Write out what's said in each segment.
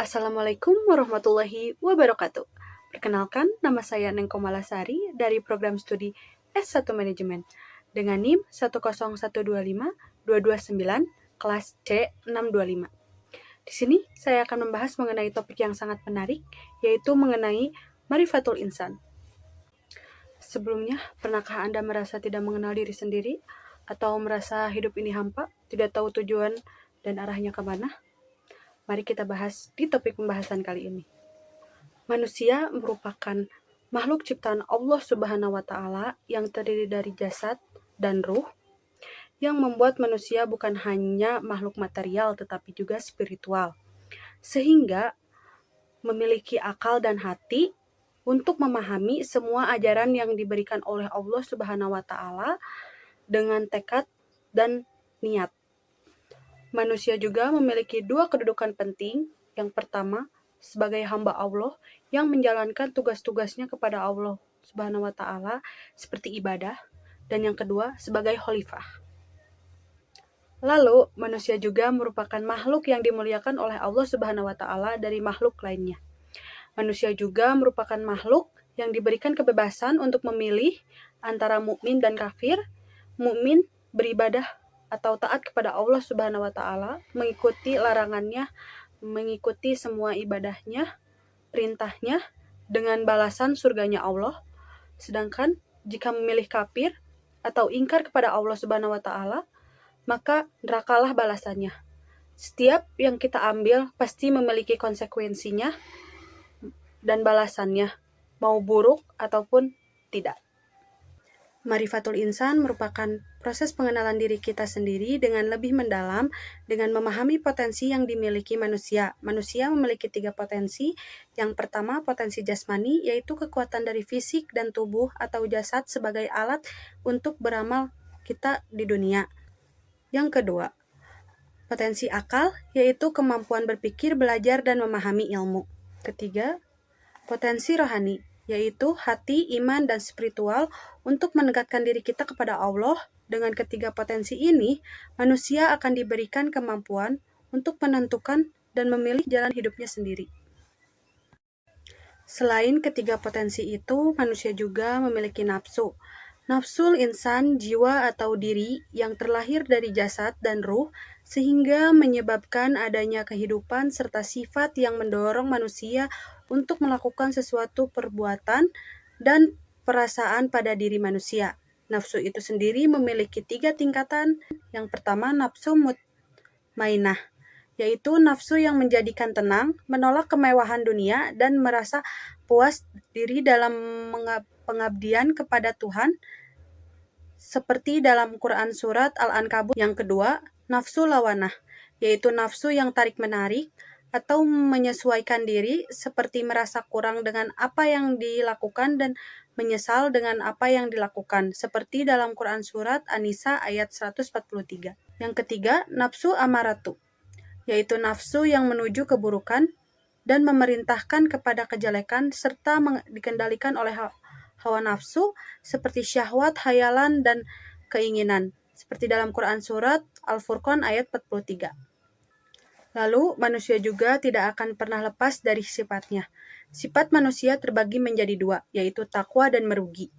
Assalamualaikum warahmatullahi wabarakatuh. Perkenalkan, nama saya Neng Komalasari dari program studi S1 Manajemen dengan NIM 10125-229 kelas C625. Di sini saya akan membahas mengenai topik yang sangat menarik, yaitu mengenai Marifatul Insan. Sebelumnya, pernahkah Anda merasa tidak mengenal diri sendiri atau merasa hidup ini hampa, tidak tahu tujuan dan arahnya kemana? Mari kita bahas di topik pembahasan kali ini. Manusia merupakan makhluk ciptaan Allah Subhanahu wa Ta'ala yang terdiri dari jasad dan ruh, yang membuat manusia bukan hanya makhluk material tetapi juga spiritual, sehingga memiliki akal dan hati untuk memahami semua ajaran yang diberikan oleh Allah Subhanahu wa Ta'ala dengan tekad dan niat. Manusia juga memiliki dua kedudukan penting. Yang pertama, sebagai hamba Allah yang menjalankan tugas-tugasnya kepada Allah Subhanahu wa Ta'ala seperti ibadah, dan yang kedua sebagai khalifah. Lalu, manusia juga merupakan makhluk yang dimuliakan oleh Allah Subhanahu wa Ta'ala dari makhluk lainnya. Manusia juga merupakan makhluk yang diberikan kebebasan untuk memilih antara mukmin dan kafir. Mukmin beribadah atau taat kepada Allah Subhanahu wa Ta'ala, mengikuti larangannya, mengikuti semua ibadahnya, perintahnya dengan balasan surganya Allah. Sedangkan jika memilih kafir atau ingkar kepada Allah Subhanahu wa Ta'ala, maka nerakalah balasannya. Setiap yang kita ambil pasti memiliki konsekuensinya dan balasannya, mau buruk ataupun tidak. Marifatul Insan merupakan proses pengenalan diri kita sendiri dengan lebih mendalam, dengan memahami potensi yang dimiliki manusia. Manusia memiliki 3 potensi. Yang pertama, potensi jasmani, yaitu kekuatan dari fisik dan tubuh atau jasad sebagai alat untuk beramal kita di dunia. Yang kedua, potensi akal, yaitu kemampuan berpikir, belajar, dan memahami ilmu. Ketiga, potensi rohani, yaitu hati, iman, dan spiritual untuk menegakkan diri kita kepada Allah. Dengan ketiga potensi ini, manusia akan diberikan kemampuan untuk menentukan dan memilih jalan hidupnya sendiri. Selain ketiga potensi itu, manusia juga memiliki nafsu. Nafsul insan, jiwa atau diri yang terlahir dari jasad dan ruh, sehingga menyebabkan adanya kehidupan serta sifat yang mendorong manusia untuk melakukan sesuatu perbuatan dan perasaan pada diri manusia. Nafsu itu sendiri memiliki 3 tingkatan. Yang pertama, nafsu mutmainah, yaitu nafsu yang menjadikan tenang, menolak kemewahan dunia, dan merasa puas diri dalam pengabdian kepada Tuhan, seperti dalam Quran Surat Al-Ankabut. Yang kedua, nafsu lawanah, yaitu nafsu yang tarik-menarik atau menyesuaikan diri, seperti merasa kurang dengan apa yang dilakukan dan menyesal dengan apa yang dilakukan, seperti dalam Quran Surat An-Nisa ayat 143. Yang ketiga, nafsu amaratu, yaitu nafsu yang menuju keburukan dan memerintahkan kepada kejelekan serta dikendalikan oleh hawa nafsu seperti syahwat, hayalan, dan keinginan, seperti dalam Quran Surat Al-Furqan ayat 43. Lalu, manusia juga tidak akan pernah lepas dari sifatnya. Sifat manusia terbagi menjadi 2, yaitu takwa dan merugi.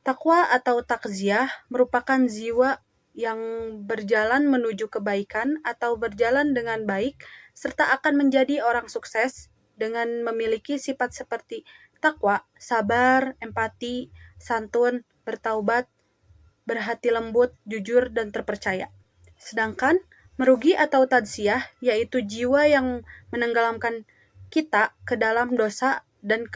Takwa atau takziah merupakan jiwa yang berjalan menuju kebaikan atau berjalan dengan baik, serta akan menjadi orang sukses dengan memiliki sifat seperti takwa, sabar, empati, santun, bertaubat, berhati lembut, jujur, dan terpercaya. Sedangkan merugi atau tadzkiyah, yaitu jiwa yang menenggelamkan kita ke dalam dosa dan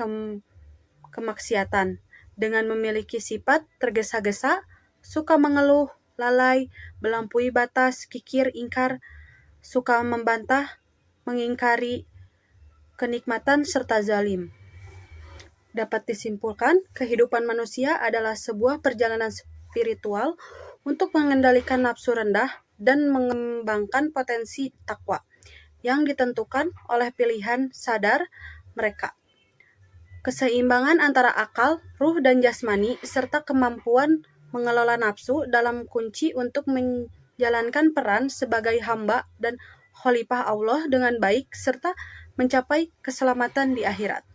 kemaksiatan, dengan memiliki sifat tergesa-gesa, suka mengeluh, lalai, melampaui batas, kikir, ingkar, suka membantah, mengingkari kenikmatan, serta zalim. Dapat disimpulkan, kehidupan manusia adalah sebuah perjalanan spiritual untuk mengendalikan nafsu rendah dan mengembangkan potensi takwa yang ditentukan oleh pilihan sadar mereka. Keseimbangan antara akal, ruh, dan jasmani serta kemampuan mengelola nafsu dalam kunci untuk menjalankan peran sebagai hamba dan khalifah Allah dengan baik serta mencapai keselamatan di akhirat.